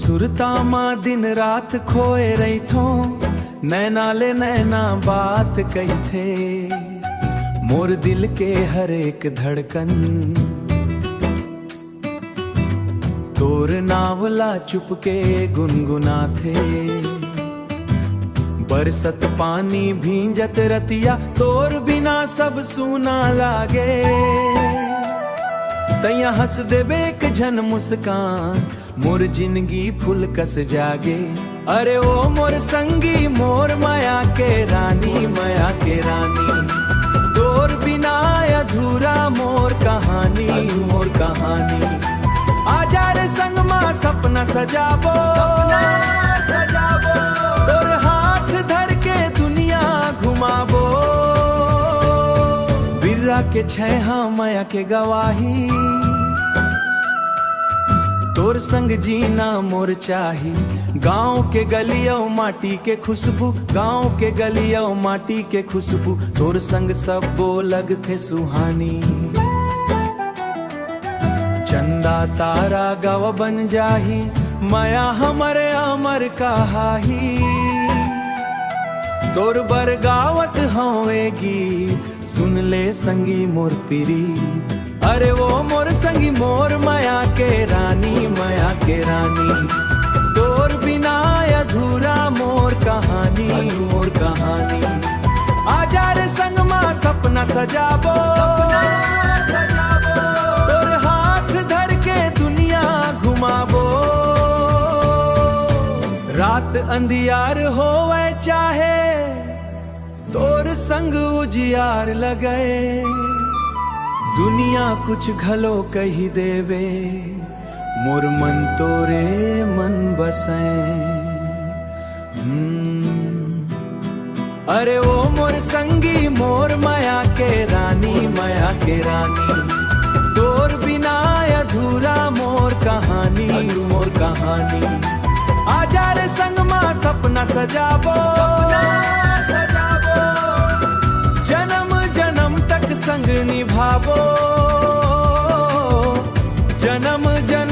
सुरता माँ दिन रात खोए रही थो, नैना ले नैना बात कही थे। मोर दिल के हर एक धड़कन तोर नावला चुपके गुनगुना थे। बरसत पानी भींजत रतिया, तोर बिना सब सूना लागे। तैया हंस देवे एक झन मुस्कान, मोर जिंदगी फुल कस जागे। अरे ओ मोर संगी, मोर माया के रानी, माया के रानी। तोर बिना अधूरा मोर कहानी, मोर कहानी। आजा रे संग माँ सपना सजाबो, सपना सजाबो। तोर हाथ धर के दुनिया घुमाबो। बिर्रा के छैहा माया के गवाही, तोर संग जीना मोर चाही। गाँव के गलियों माटी के खुशबू, गाँव के गलियों माटी के खुशबू। तोर संग सब बोलग थे सुहानी। चंदा तारा गव बन जाही, माया हमरे अमर कहाही। तोर बरगावत होवेगी, सुन ले संगी मोर पीरी। अरे वो मोर संगी, मोर माया के रानी, माया के रानी। तोर बिना अधूरा मोर कहानी, मोर कहानी। आजा रे संग माँ सपना सजाबो, सपना सजाबो। तोर हाथ धर के दुनिया घुमाबो। रात अंधियार होवे चाहे, तोर संग उजियार लगे। दुनिया कुछ घलो कही देवे, मोर मन तोरे मन बसे। अरे ओ मोर संगी, मोर माया के रानी, माया के रानी। तोर बिना अधूरा मोर कहानी, मोर कहानी। आजा रे संग माँ सपना सजाबो, सपना सजाबो। जन्म जन्म तक संग निभाबो, जन्म जन्म